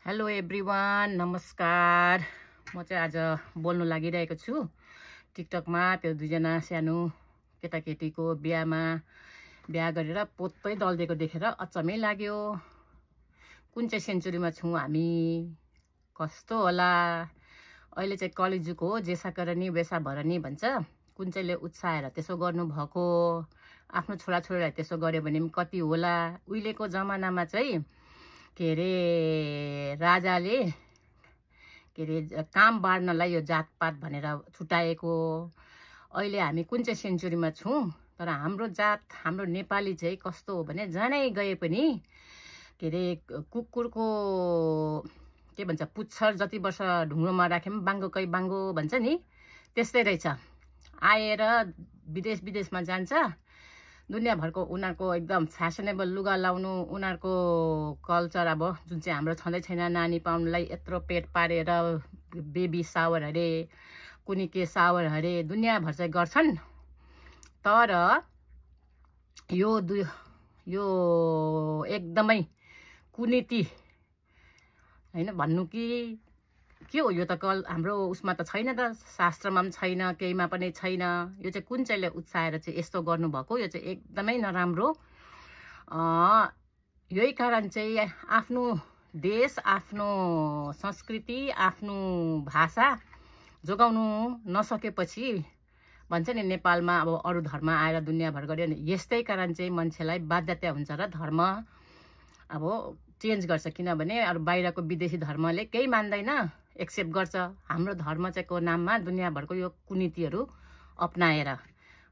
Hello everyone, नमस्कार। म चाहिँ आज बोल्नु लागिरहेको छु टिकटकमा त्यो दुईजना सानो केटाकेटीको बिहा गरेर पोतै दल्दिएको देखेर अचम्मै लाग्यो। कुन चाहिँ सेन्चुरीमा छौँ हामी, कस्तो होला। अहिले चाहिँ कलिजुग हो, जेसा करनी वेसा भरनी भन्छ। कुन चाहिँले उत्साहेर त्यसो गर्नुभएको, आफ्नो छोराछोरीलाई त्यसो गर्यो भने पनि कति होला। उहिलेको जमानामा चाहिँ के अरे राजाले के अरे काम बाँड्नलाई यो जातपात भनेर छुट्याएको। अहिले हामी कुन चाहिँ सेन्चुरीमा छौँ, तर हाम्रो जात, हाम्रो नेपाली चाहिँ कस्तो हो भने जनै गए पनि के अरे कुकुरको के भन्छ पुच्छर जति वर्ष ढुङ्ग्रोमा राखे पनि बाङ्गोकै बाङ्गो भन्छ नि, त्यस्तै रहेछ। आएर विदेशमा जान्छ, दुनियाँभरको उनीहरूको एकदम फेसनेबल लुगा लाउनु, उनीहरूको कल्चर अब जुन चाहिँ हाम्रो छँदै छैन। नानी पाउनुलाई यत्रो पेट पारेर बेबी सावर अरे कुनी के सावर अरे दुनियाँभर चाहिँ गर्छन्। तर यो एकदमै कुनीति हैन भन्नु कि के हो। यो त हाम्रो उसमा त छैन त, शास्त्रमा पनि छैन, केहीमा पनि छैन। यो चाहिँ कुन चाहिँले उत्साहेर चाहिँ यस्तो गर्नुभएको, यो चाहिँ एकदमै नराम्रो। यही कारण चाहिँ आफ्नो देश, आफ्नो संस्कृति, आफ्नो भाषा जोगाउनु नसकेपछि भन्छ नि नेपालमा अब अरू धर्म आएर दुनियाँभर गर्यो नि। यस्तै कारण चाहिँ मान्छेलाई बाध्यता हुन्छ र धर्म अब चेन्ज गर्छ। किनभने अरू बाहिरको विदेशी धर्मले केही मान्दैन, एक्सेप्ट गर्छ। हाम्रो धर्म चाहिँ को नाममा दुनियाँभरको यो कुनीतिहरू अपनाएर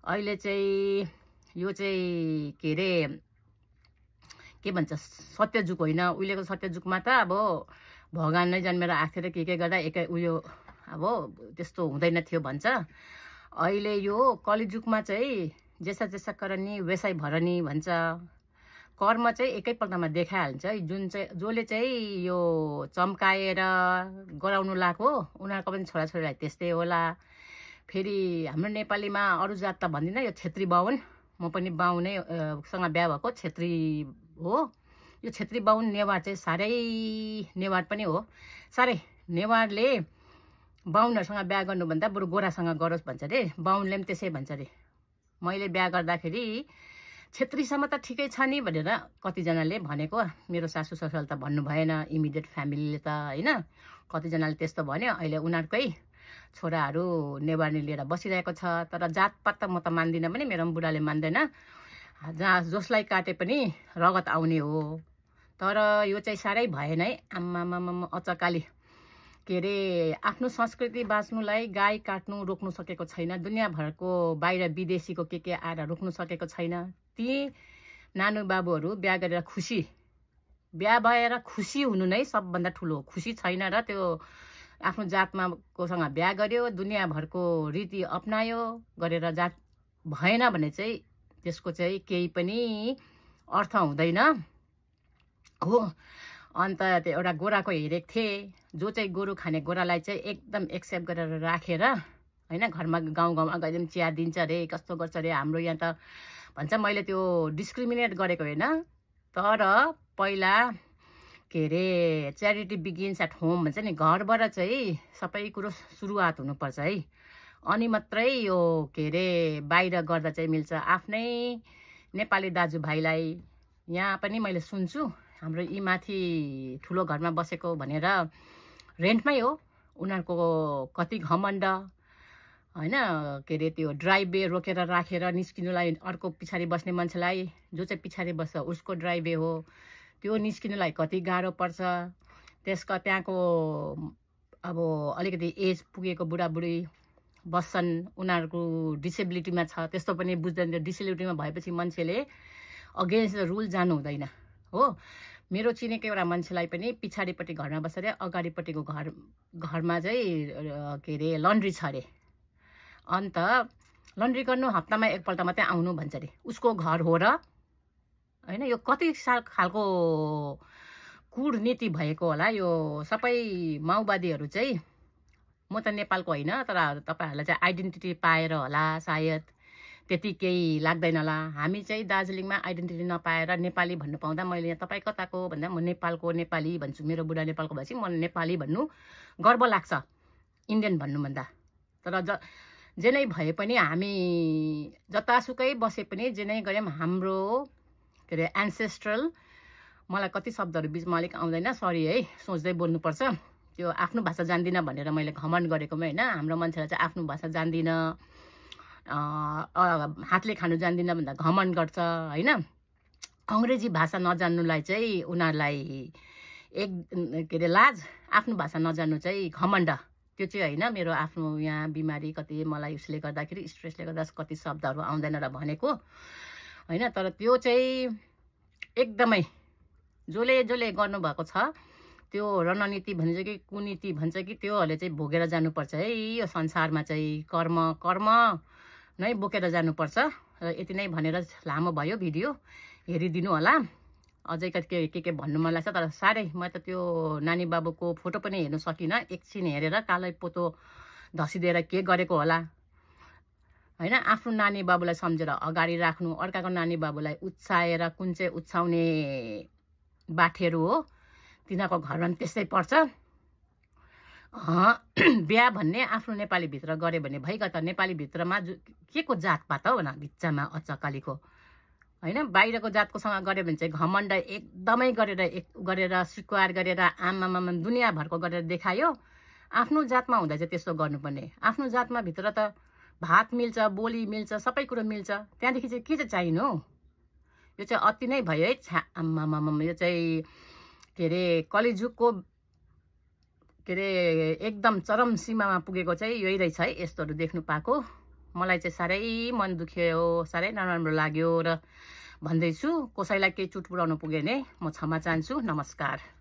अहिले चाहिँ यो चाहिँ के अरे के भन्छ सत्यजुग होइन। उहिलेको सत्यजुगमा त अब भगवान नै जन्मेर आएको थियो र के गर्दा एकै उयो अब त्यस्तो हुँदैन थियो भन्छ। अहिले यो कलिजुगमा चाहिँ जेसा जेसा करनी वेसै भरनी भन्छ। कर्म चाहिँ एकैपल्टमा देखाइहाल्छ। जसले चाहिँ यो चम्काएर गराउनु लाएको उनीहरूको पनि छोराछोरीलाई त्यस्तै होला। फेरि हाम्रो नेपालीमा अरू जात त भन्दिनँ, यो छेत्री बाहुन, म पनि बाहुनै सँग बिहा भएको छेत्री हो। यो छेत्री बाहुन नेवार चाहिँ साह्रै नेवार पनि हो। साह्रै नेवारले बाहुनहरूसँग बिहा गर्नुभन्दा बरु गोरासँग गरोस् भन्छ अरे। बाहुनले पनि त्यसै भन्छ अरे। मैले बिहा गर्दाखेरि छेत्रीसम्म त ठिकै छ नि भनेर कतिजनाले भनेको। मेरो सासू ससुराले त भन्नु भएन, इमिडिएट फ्यामिलीले त होइन। कतिजनाले त्यस्तो भन्यो। अहिले उनीहरूकै छोराहरू नेवारी लिएर बसिरहेको छ। तर जातपात त म त मान्दिनँ पनि, मेरो पनि बुढाले मान्दैन। जहाँ जसलाई काटे पनि रगत आउने हो। तर यो चाहिँ साह्रै भएन है। आम्मामामा अचकाली के अरे आफ्नो संस्कृति बाँच्नुलाई गाई काट्नु रोक्नु सकेको छैन। दुनियाँभरको बाहिर विदेशीको के आएर रोक्नु सकेको छैन। ती नानु बाबुहरू बिहा गरेर बिहा भएर खुसी हुनु नै सबभन्दा ठुलो हो। खुसी छैन र त्यो आफ्नो जातमा कोसँग बिहा गर्यो, दुनियाँभरको रीति अपनायो गरेर जात भएन भने चाहिँ त्यसको चाहिँ केही पनि अर्थ हुँदैन हो। अन्त त्यो एउटा गोराको हेरेको थिएँ, जो चाहिँ गोरु खाने गोरालाई चाहिँ एकदम एक्सेप्ट गरेर राखेर होइन, घरमा गाउँमा गएर चिया दिन्छ अरे, कस्तो गर्छ अरे। हाम्रो यहाँ त भन्छ, मैले त्यो डिस्क्रिमिनेट गरेको होइन, तर पहिला के अरे च्यारिटी बिगिन्स एट होम भन्छ नि। घरबाट चाहिँ सबै कुरो सुरुवात हुनुपर्छ है, अनि मात्रै यो के अरे बाहिर गर्दा चाहिँ मिल्छ। आफ्नै नेपाली दाजुभाइलाई यहाँ पनि मैले सुन्छु, हाम्रो यी माथि ठुलो घरमा बसेको भनेर रेन्टमै हो, उनीहरूको कति घमण्ड होइन। के अरे त्यो ड्राइभवे रोकेर राखेर निस्किनुलाई अर्को पछाडि बस्ने मान्छेलाई, जो चाहिँ पछाडि बस्छ उसको ड्राइभवे हो, त्यो निस्किनुलाई कति गाह्रो पर्छ। त्यहाँको अब अलिकति एज पुगेको बुढाबुढी बस्छन्, उनीहरूको डिसेबिलिटीमा छ, त्यस्तो पनि बुझ्दैन। त्यो डिसेबिलिटीमा भएपछि मान्छेले अगेन्स्ट द रुल जानु हुँदैन हो। मेरो चिनेको एउटा मान्छेलाई पनि पछाडिपट्टि घरमा बसेर अगाडिपट्टिको घरमा चाहिँ के अरे लन्ड्री छ अरे। अन्त लन्ड्री गर्नु हप्तामा एकपल्ट मात्रै आउनु भन्छ अरे। उसको घर हो र होइन। यो कति खालको कूटनीति भएको होला। यो सबै माओवादीहरू चाहिँ, म त नेपालको होइन, तर तपाईँहरूलाई चाहिँ आइडेन्टिटी पाएर होला सायद त्यति केही लाग्दैन होला। हामी चाहिँ दार्जिलिङमा आइडेन्टिटी नपाएर नेपाली भन्नु पाउँदा मैले यहाँ तपाईँ कताको भन्दा म नेपालको नेपाली भन्छु। मेरो बुढा नेपालको भएपछि म नेपाली भन्नु गर्व लाग्छ इन्डियन भन्नुभन्दा। तर जे नै भए पनि हामी जतासुकै बसे पनि जे नै गरे पनि हाम्रो के अरे एन्सेस्ट्रल, मलाई कति शब्दहरू बिचमा अलिक आउँदैन, सरी है, सोच्दै बोल्नुपर्छ। त्यो आफ्नो भाषा जान्दिनँ भनेर मैले घमण्ड गरेकोमा होइन, हाम्रो मान्छेलाई चाहिँ आफ्नो भाषा जान्दिनँ, हातले खानु जान्दिनँ भन्दा घमण्ड गर्छ होइन। अङ्ग्रेजी भाषा नजान्नुलाई चाहिँ उनीहरूलाई एक के अरे लाज, आफ्नो भाषा नजान्नु चाहिँ घमण्ड। त्यो चाहिँ होइन, मेरो आफ्नो यहाँ बिमारी कति मलाई उसले गर्दाखेरि स्ट्रेसले गर्दा कति शब्दहरू आउँदैन र भनेको होइन। तर त्यो चाहिँ एकदमै जसले गर्नुभएको छ त्यो रणनीति भन्छ कि कुनीति भन्छ कि त्योहरूले चाहिँ भोगेर जानुपर्छ है। यो संसारमा चाहिँ कर्म नै बोकेर जानुपर्छ। र यति नै भनेर लामो भयो भिडियो, हेरिदिनु होला। अझै के भन्नु मन लाग्छ, तर साह्रै म त त्यो नानी बाबुको फोटो पनि हेर्नु सकिनँ। एकछिन हेरेर कालै पोतो धसिदिएर के गरेको होला होइन। आफ्नो नानी बाबुलाई सम्झेर अगाडि राख्नु, अर्काको नानी बाबुलाई उछाएर कुन चाहिँ उछाउने बाठेहरू हो तिनीहरूको घरमा पनि त्यस्तै पर्छ। बिहा भन्ने आफ्नो नेपालीभित्र गऱ्यो भने भइगयो त। नेपालीभित्रमा के को जातपात हो न भित्तामा अचकालीको होइन। बाहिरको जातकोसँग गऱ्यो भने चाहिँ घमण्ड एकदमै गरेर स्वीकार गरेर आमामा दुनियाँभरको गरेर देखायो। आफ्नो जातमा हुँदा चाहिँ त्यस्तो गर्नुपर्ने। आफ्नो जातमा भित्र त भात मिल्छ, बोली मिल्छ, सबै कुरो मिल्छ, त्यहाँदेखि चाहिँ के चाहिँ चाहिनु हौ। यो चाहिँ अति नै भयो है। आमामा यो चाहिँ के अरे कलिजुगको के अरे एकदम चरम सीमामा पुगेको चाहिँ यही रहेछ है। यस्तोहरू देख्नु पाएको मलाई चाहिँ साह्रै मन दुख्यो, साह्रै नराम्रो लाग्यो र भन्दैछु। कसैलाई केही चुट पुऱ्याउनु पुग्यो भने म क्षमा चाहन्छु। नमस्कार।